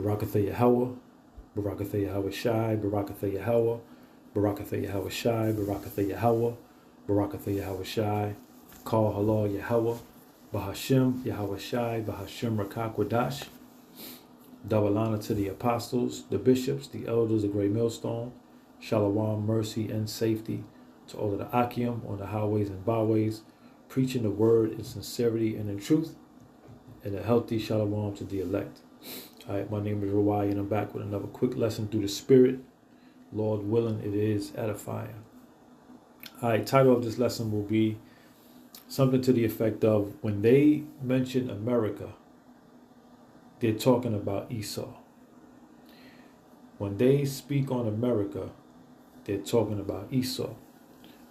Barakatha Yahweh, Barakatha Yahweh Shai, Barakatha Yahweh, Barakatha Yahweh Shai, Barakatha Yahweh, Barakatha Yahweh Shai, Call Halal Yahweh, Bahashim Yahweh Shai, Bahashim Rakakwadash. Double honor to the apostles, the bishops, the elders, the great millstone. Shalom, mercy, and safety to all of the Akim on the highways and byways, preaching the word in sincerity and in truth, and a healthy shalom to the elect. All right, my name is Rawai, and I'm back with another quick lesson through the Spirit. Lord willing, it is edifying. All right, title of this lesson will be something to the effect of, when they mention America, they're talking about Esau. When they speak on America, they're talking about Esau.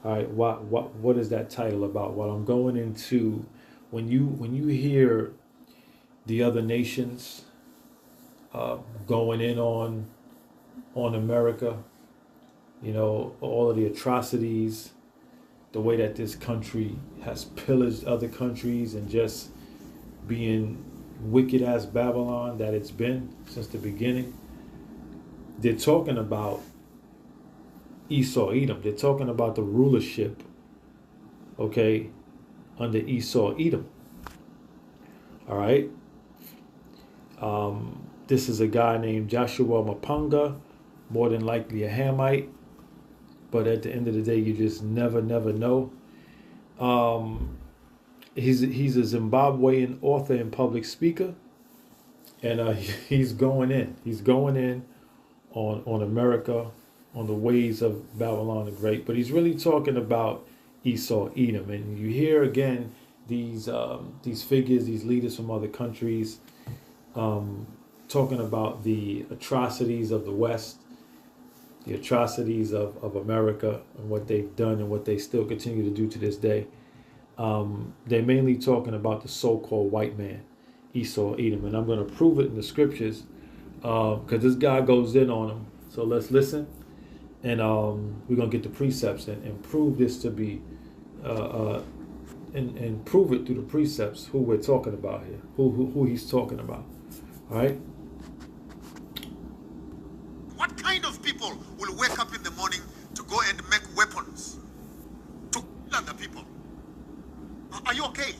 All right, what is that title about? Well, I'm going into when you hear the other nations going in on America, you know, all of the atrocities, the way that this country has pillaged other countries, and just being wicked as Babylon that it's been since the beginning. They're talking about Esau, Edom. They're talking about the rulership, okay, under Esau, Edom. All right. This is a guy named Joshua Mapanga, more than likely a Hamite, but at the end of the day, you just never know. He's a Zimbabwean author and public speaker, and he's going in. He's going in on America, on the ways of Babylon the Great. But he's really talking about Esau, Edom, and you hear again these figures, these leaders from other countries, talking about the atrocities of the West, the atrocities of America, and what they've done and what they still continue to do to this day. They're mainly talking about the so-called white man, Esau, Edom, and I'm going to prove it in the scriptures because this guy goes in on them. So let's listen, and we're going to get the precepts and prove this to be, and prove it through the precepts who we're talking about here, who he's talking about. All right. What kind of people will wake up in the morning to go and make weapons to kill other people? Are you okay?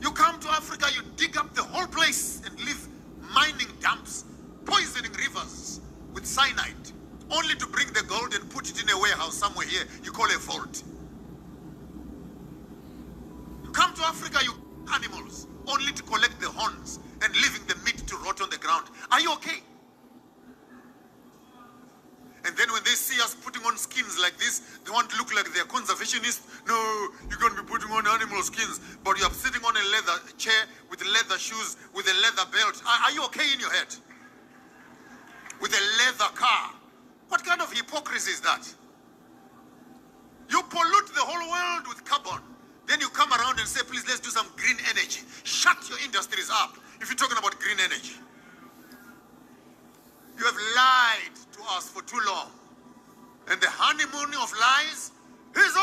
You come to Africa, you dig up the whole place and leave mining dumps, poisoning rivers with cyanide, only to bring the gold and put it in a warehouse somewhere here you call a vault. You come to Africa, you animals, only to collect the horns and leaving the meat to rot on the ground. Are you okay? And then when they see us putting on skins like this, they want to look like they're conservationists. No, you can't be putting on animal skins, but you're sitting on a leather chair with leather shoes, with a leather belt. Are you okay in your head? With a leather car. What kind of hypocrisy is that? You pollute the whole world with carbon. Then you come around and say, please, let's do some green energy. Shut your industries up if you're talking about green energy. You have lied to us for too long. And the honeymoon of lies is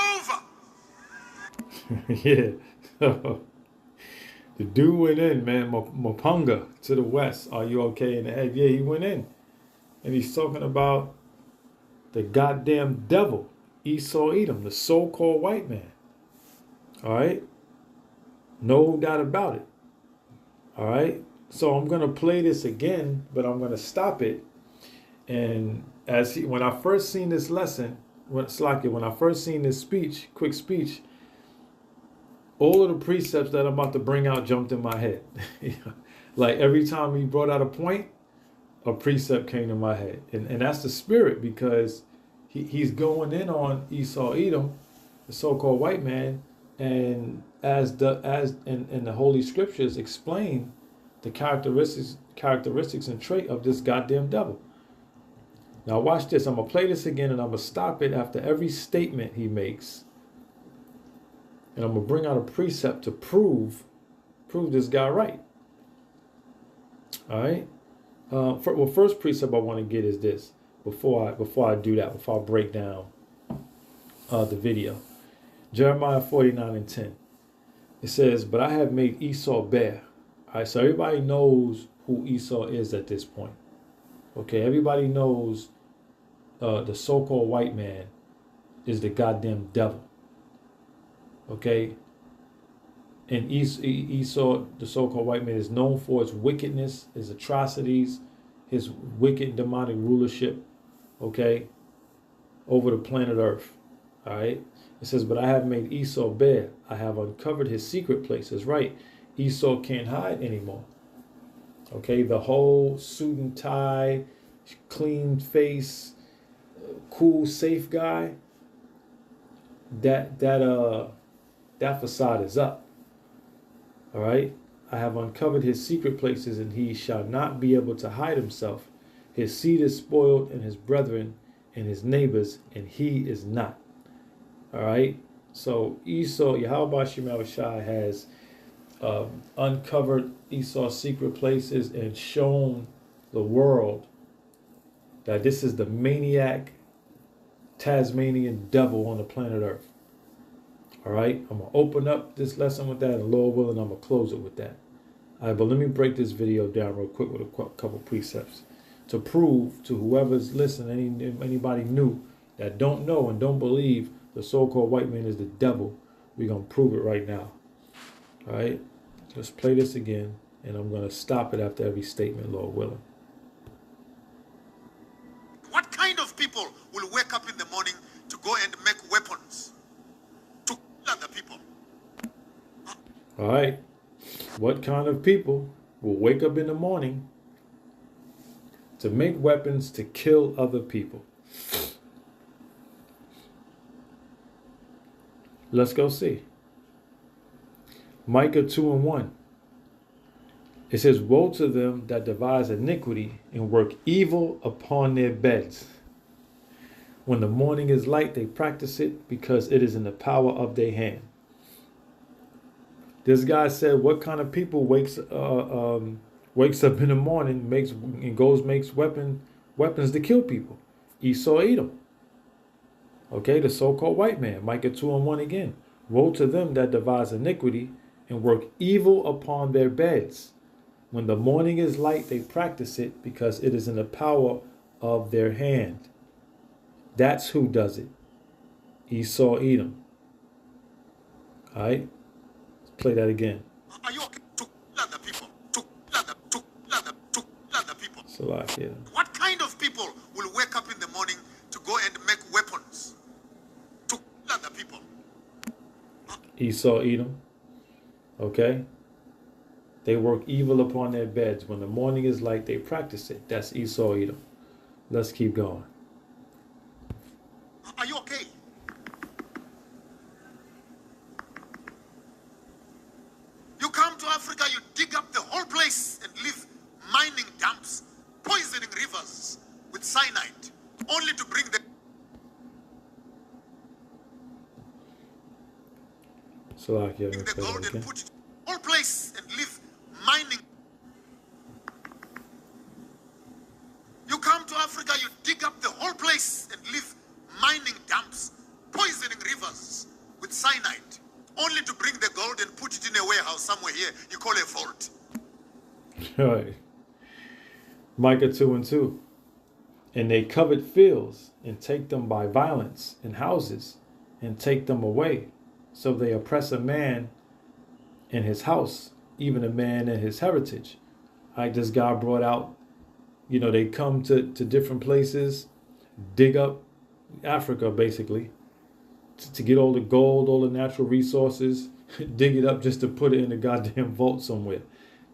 Yeah. The dude went in, man. Mapanga to the west. Are you okay in the head? Yeah, he went in. And he's talking about the goddamn devil, Esau, Edom, the so-called white man. All right? No doubt about it. All right? So I'm going to play this again, but I'm going to stop it. And when I first seen this lesson, when I first seen this quick speech, all of the precepts that I'm about to bring out jumped in my head. Like every time he brought out a point, a precept came to my head. And that's the spirit, because he's going in on Esau, Edom, the so-called white man, and as in the Holy Scriptures explain the characteristics and trait of this goddamn devil. Now watch this. I'm going to play this again, and I'm going to stop it after every statement he makes. And I'm going to bring out a precept to prove this guy right. All right? First precept I want to get is this. Before I do that, before I break down the video. Jeremiah 49:10. It says, but I have made Esau bare. All right, so everybody knows who Esau is at this point. Okay, everybody knows the so-called white man is the goddamn devil. Okay, and Esau, the so-called white man, is known for his wickedness, his atrocities, his wicked demonic rulership, okay, over the planet Earth. All right. It says, but I have made Esau bare. I have uncovered his secret places. Right. Esau can't hide anymore. Okay. The whole suit and tie, clean face, cool, safe guy. That facade is up. All right. I have uncovered his secret places, and he shall not be able to hide himself. His seed is spoiled, and his brethren and his neighbors, and he is not. All right. So Esau, Yahweh Shemel Shai, has uncovered Esau's secret places and shown the world that this is the maniac Tasmanian devil on the planet Earth. All right. I'm going to open up this lesson with that, and Lord willing, I'm going to close it with that. All right, but let me break this video down real quick with a couple precepts to prove to whoever's listening, anybody new that don't know and don't believe the so-called white man is the devil. We're going to prove it right now. All right, let's play this again, and I'm going to stop it after every statement, Lord willing. What kind of people will wake up in the morning to go and make weapons to kill other people? All right, what kind of people will wake up in the morning to make weapons to kill other people? Let's go see. Micah 2:1. It says, woe to them that devise iniquity and work evil upon their beds. When the morning is light, they practice it because it is in the power of their hand. This guy said, what kind of people wakes up in the morning, makes weapons to kill people? Esau, Edom. Okay, the so-called white man. Micah 2:1 again. Woe to them that devise iniquity and work evil upon their beds. When the morning is light, they practice it because it is in the power of their hand. That's who does it. Esau, Edom. All right, let's play that again. Are you okay to kill other people? To kill other people? Salakia. What kind of people will wake up in the morning to go and make weapons to kill other people? Esau, Edom. Okay. They work evil upon their beds. When the morning is light, they practice it. That's Esau, Edom. Let's keep going. Are you okay? You come to Africa, you dig up the whole place and leave mining dumps, poisoning rivers with cyanide, only to bring the gold and put it whole place and leave mining. You come to Africa, you dig up the whole place and leave mining dumps, poisoning rivers with cyanide, only to bring the gold and put it in a warehouse somewhere here you call a vault. Right. Micah 2:2. And they covet fields and take them by violence, and houses and take them away. So they oppress a man in his house, even a man in his heritage. Like this guy brought out, they come to different places, dig up Africa basically, to get all the gold, all the natural resources, dig it up just to put it in a goddamn vault somewhere.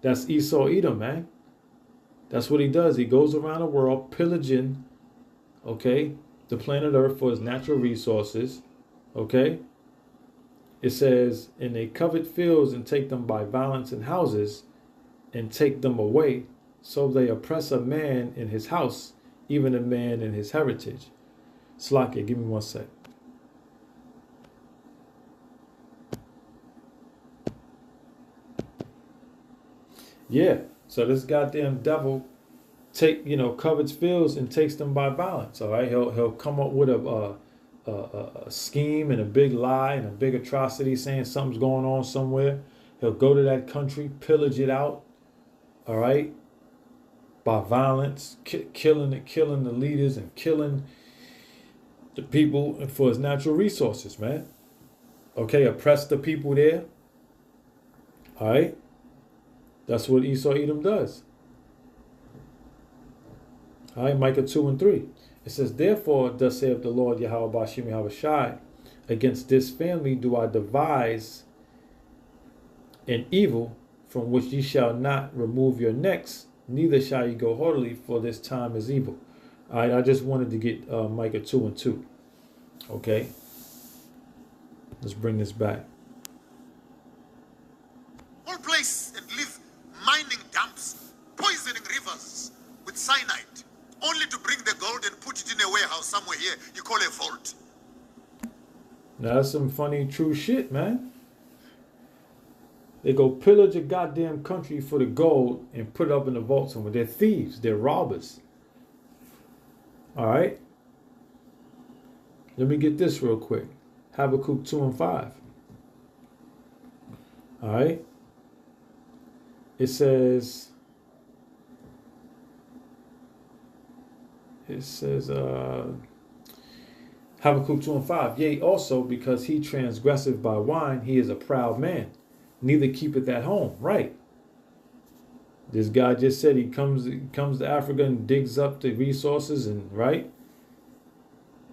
That's Esau, Edom, man. That's what he does. He goes around the world pillaging, okay, the planet Earth for its natural resources, okay? It says, and they covet fields and take them by violence, and houses and take them away. So they oppress a man in his house, even a man in his heritage. Slakia, give me 1 sec. Yeah, so this goddamn devil covets fields and takes them by violence. All right, he'll come up with a scheme and a big lie and a big atrocity saying something's going on somewhere, he'll go to that country, pillage it out, all right, by violence, killing the leaders and killing the people for his natural resources, man. Okay, oppress the people there. All right, that's what Esau Edom does. All right, Micah 2 and 3. It says, therefore, thus saith the Lord Yahweh Bashim Yahweh Shai, against this family do I devise an evil from which ye shall not remove your necks, neither shall ye go haughtily, for this time is evil. All right, I just wanted to get Micah 2 and 2. Okay, let's bring this back. Whole place and live mining dumps, poisoning rivers with cyanide, only to bring the gold and put it in a warehouse somewhere here you call a vault. Now that's some funny true shit, man. They go pillage a goddamn country for the gold and put it up in the vault somewhere. They're thieves. They're robbers. All right. Let me get this real quick. Habakkuk 2 and 5. All right. It says, Habakkuk 2 and 5. Yea, also because he transgresseth by wine, he is a proud man, neither keepeth at home. Right. This guy just said he comes to Africa and digs up the resources, and right.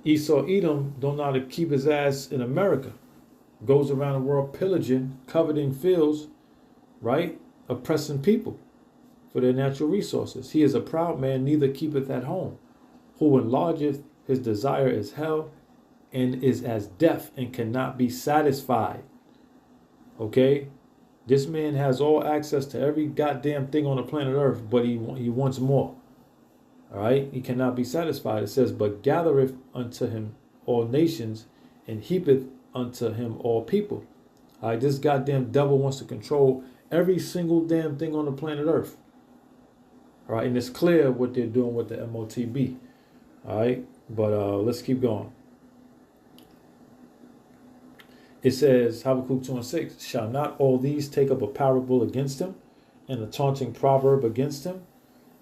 Esau Edom don't know how to keep his ass in America. Goes around the world pillaging, coveting fields, right? Oppressing people for their natural resources. He is a proud man, neither keepeth at home, who enlargeth his desire is hell, and is as deaf and cannot be satisfied. Okay? This man has all access to every goddamn thing on the planet Earth, but he wants more. All right? He cannot be satisfied. It says, but gathereth unto him all nations, and heapeth unto him all people. All right? This goddamn devil wants to control every single damn thing on the planet Earth. All right? And it's clear what they're doing with the MOTB. All right? But let's keep going. It says, Habakkuk 2 and 6, shall not all these take up a parable against him, and a taunting proverb against him,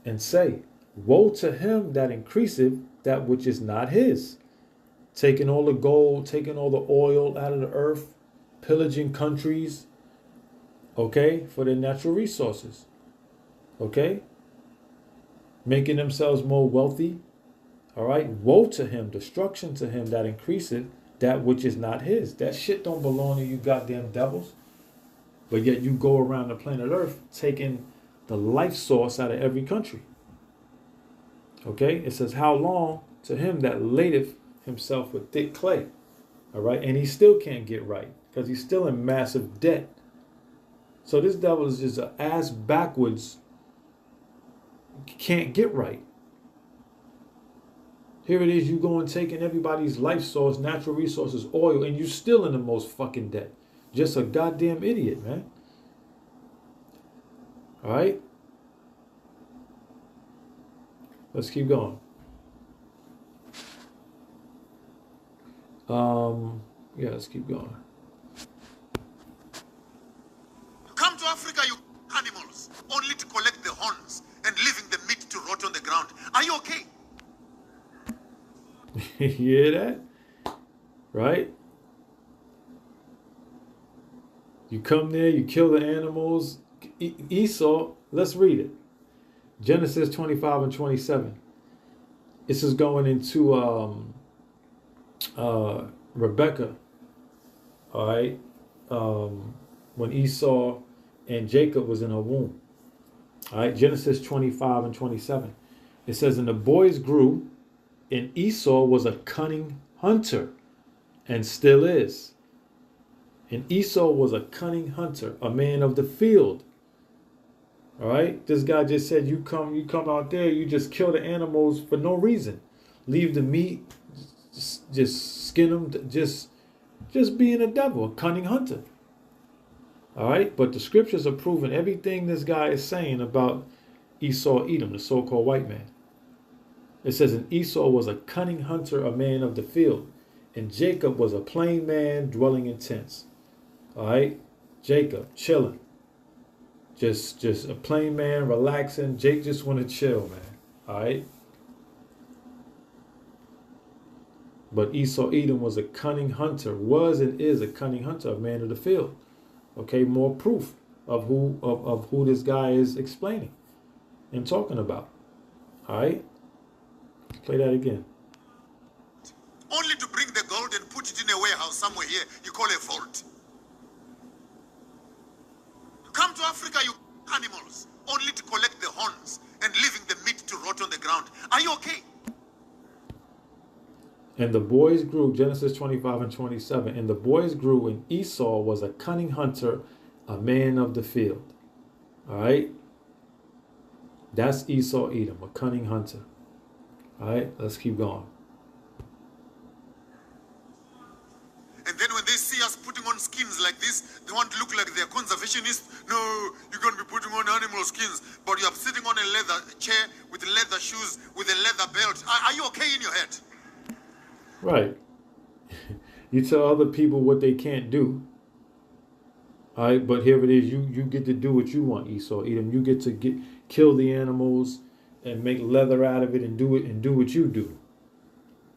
and say, woe to him that increaseth that which is not his, taking all the gold, taking all the oil out of the earth, pillaging countries, okay, for their natural resources, okay, making themselves more wealthy. All right, woe to him, destruction to him that increaseth that which is not his. That shit don't belong to you goddamn devils. But yet you go around the planet Earth taking the life source out of every country. Okay, it says, how long to him that ladeth himself with thick clay. All right, and he still can't get right because he's still in massive debt. So this devil is just an ass backwards, can't get right. Here it is, you going taking everybody's life source, natural resources, oil, and you still in the most fucking debt. Just a goddamn idiot, man. All right? Let's keep going. Yeah, let's keep going. You come to Africa, you animals, only to collect the horns and leaving the meat to rot on the ground. Are you okay? You hear that? Right? You come there, you kill the animals. Esau, let's read it. Genesis 25 and 27. This is going into Rebecca, all right, when Esau and Jacob was in her womb. All right, Genesis 25 and 27. It says, and the boys grew, and Esau was a cunning hunter, and still is. And Esau was a cunning hunter, a man of the field. All right, this guy just said, you come out there, you just kill the animals for no reason, leave the meat, just skin them, just being a devil, a cunning hunter. All right, but the scriptures are proving everything this guy is saying about Esau Edom, the so-called white man. It says, and Esau was a cunning hunter, a man of the field, And Jacob was a plain man dwelling in tents. All right, Jacob chilling, just a plain man relaxing. Jake just want to chill, man. All right. But Esau Edom was a cunning hunter, was and is a cunning hunter, a man of the field. Okay, more proof of who this guy is explaining and talking about. All right, play that again. Only to bring the gold and put it in a warehouse somewhere here you call a vault. Come to Africa, you animals, only to collect the horns and leaving the meat to rot on the ground. Are you okay? And the boys grew, Genesis 25 and 27, and the boys grew, and Esau was a cunning hunter, a man of the field. All right? That's Esau Edom, a cunning hunter. All right, let's keep going. And then when they see us putting on skins like this, they want to look like they're conservationists. No, you're going to be putting on animal skins, but you're sitting on a leather chair with leather shoes, with a leather belt. Are you okay in your head? Right. You tell other people what they can't do. All right, but here it is. You get to do what you want, Esau Edom. You get to kill the animals and make leather out of it and do what you do.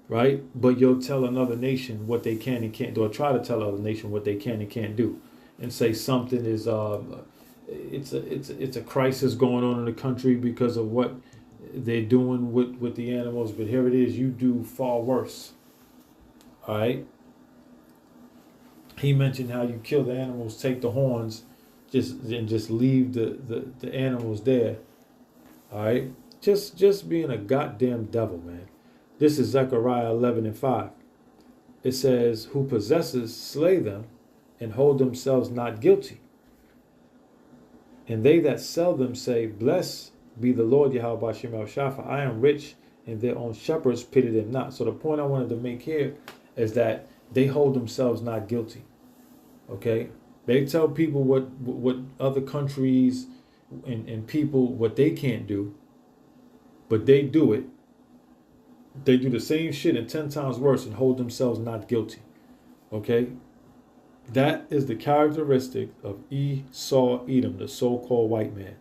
Right? But you'll tell another nation what they can and can't do, or try to tell another nation what they can and can't do, and say something is it's a crisis going on in the country because of what they're doing with the animals. But here it is. You do far worse. All right. He mentioned how you kill the animals, take the horns, just leave the animals there. All right. Just being a goddamn devil, man. This is Zechariah 11 and 5. It says, "Who possesses slay them, and hold themselves not guilty. And they that sell them say, Blessed be the Lord Yahweh B'Shem Shafa. I am rich, and their own shepherds pity them not." So the point I wanted to make here is that they hold themselves not guilty. Okay? They tell people what other countries and people what they can't do, but they do it. They do the same shit and 10 times worse and hold themselves not guilty. Okay? That is the characteristic of Esau Edom, the so-called white man.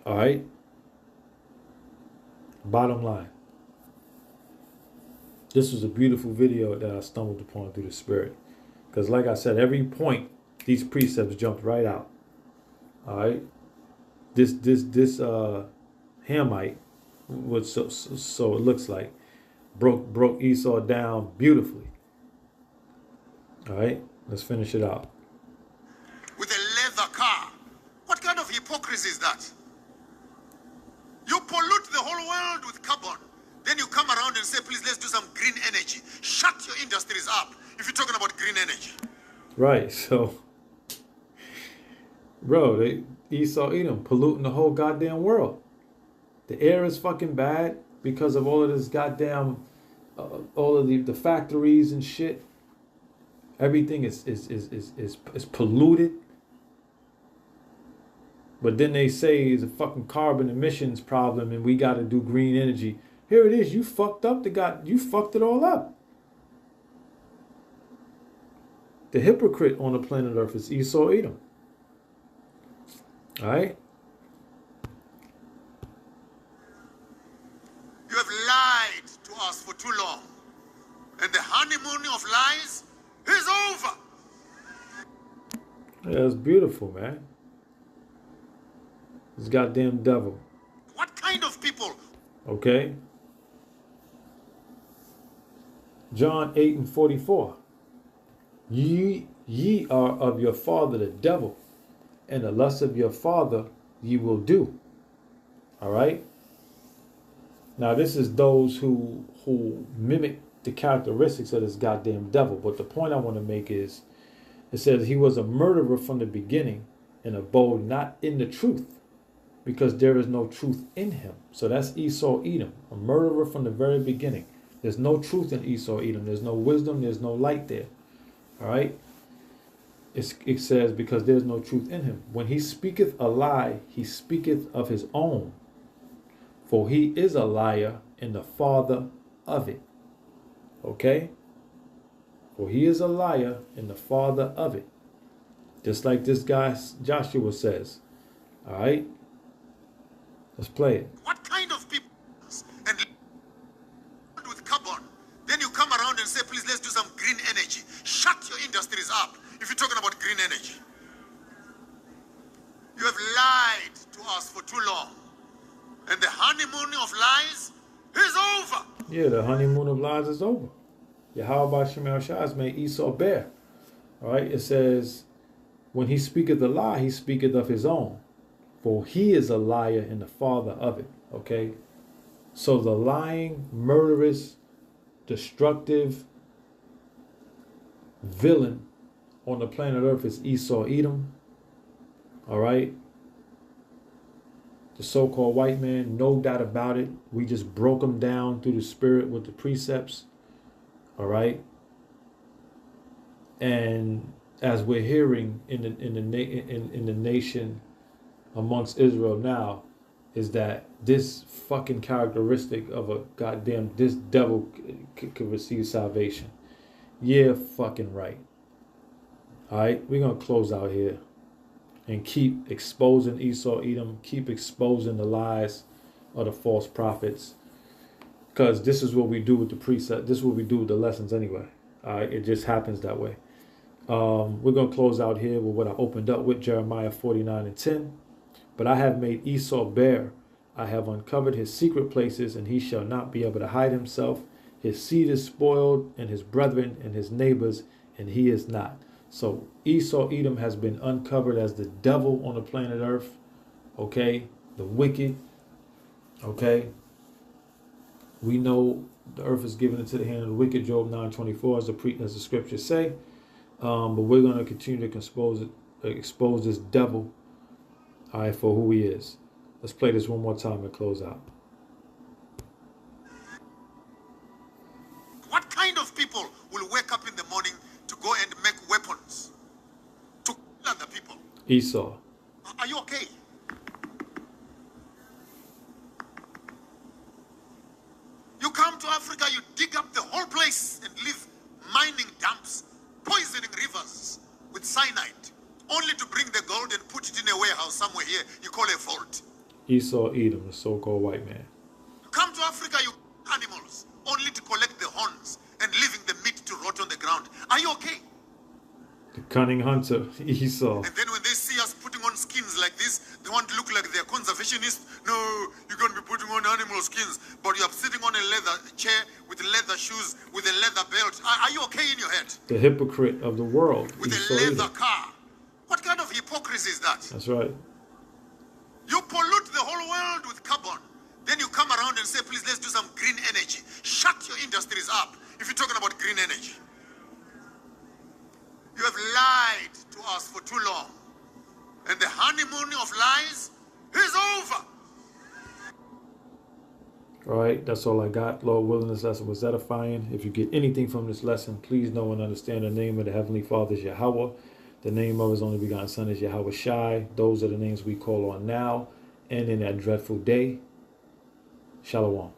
All right? Bottom line. This was a beautiful video that I stumbled upon through the Spirit. Because like I said, every point, these precepts jumped right out. All right? This Hamite, was so it looks like, broke Esau down beautifully. All right? Let's finish it out. With a leather car. What kind of hypocrisy is that? You pollute the whole world with carbon. Then you come around and say, please, let's do some green energy. Shut your industries up if you're talking about green energy. Right, so, bro, Esau Edom polluting the whole goddamn world. The air is fucking bad because of all of this goddamn, all of the factories and shit. Everything is polluted. But then they say it's a fucking carbon emissions problem and we got to do green energy. Here it is. You fucked up you fucked it all up. The hypocrite on the planet Earth is Esau Edom. All right? You have lied to us for too long. And the honeymoon of lies is over. Yeah, it's beautiful, man. This goddamn devil. What kind of people? Okay? John 8 and 44. Ye are of your father the devil, and the lust of your father ye will do. All right? Now this is those who mimic the characteristics of this goddamn devil. But the point I want to make is, it says he was a murderer from the beginning and abode not in the truth, because there is no truth in him. So that's Esau Edom, a murderer from the very beginning. There's no truth in Esau Edom. There's no wisdom. There's no light there. All right? It says because there's no truth in him. When he speaketh a lie, he speaketh of his own. For he is a liar and the father of it. Okay? For he is a liar and the father of it. Just like this guy Joshua says. All right? Let's play it. What kind of people? And with carbon, then you come around and say, please, let's do some green energy. Shut your industries up if you're talking about green energy. You have lied to us for too long. And the honeymoon of lies is over. Yeah, the honeymoon of lies is over. Yahweh Shemel Shah has made Esau bare. All right? It says, when he speaketh a lie, he speaketh of his own. For he is a liar and the father of it. Okay? So the lying, murderous, destructive villain on the planet Earth is Esau Edom. All right? The so-called white man, no doubt about it. We just broke him down through the spirit with the precepts. All right? And as we're hearing in the nation amongst Israel now, is that this fucking characteristic of a goddamn, this devil could receive salvation. Yeah, fucking right. All right, we're going to close out here and keep exposing Esau Edom, keep exposing the lies of the false prophets, because this is what we do with the precept. This is what we do with the lessons anyway. All right, it just happens that way. We're going to close out here with what I opened up with, Jeremiah 49:10. But I have made Esau bare. I have uncovered his secret places, and he shall not be able to hide himself. His seed is spoiled, and his brethren and his neighbors, and he is not. So Esau Edom has been uncovered as the devil on the planet Earth. Okay? The wicked. Okay? We know the earth is given into the hand of the wicked, Job 9:24, as the scriptures say. But we're going to continue to expose this devil, all right, for who he is. Let's play this one more time and close out. What kind of people will wake up in the morning to go and make weapons to kill other people? Esau. Are you okay? You come to Africa, you dig up the whole place and leave mining dumps, poisoning rivers with cyanide, only to bring the gold and put it in a warehouse somewhere here you call a vault. Esau Edom, the so-called white man. You come to Africa, you animals, only to collect the horns and leaving the meat to rot on the ground. Are you okay? The cunning hunter, Esau. And then when they see us putting on skins like this, they want to look like they're conservationists. No, you're going to be putting on animal skins, but you're sitting on a leather chair with leather shoes, with a leather belt. Are you okay in your head? The hypocrite of the world, with Esau a leather Edom. car. What kind of hypocrisy is that? That's right. You pollute the whole world with carbon. Then you come around and say, please, let's do some green energy. Shut your industries up if you're talking about green energy. You have lied to us for too long. And the honeymoon of lies is over. All right, that's all I got. Lord willing, this lesson was edifying. If you get anything from this lesson, please know and understand the name of the Heavenly Father is Yahweh. The name of his only begotten Son is Yahweh Shai. Those are the names we call on now and in that dreadful day. Shalom.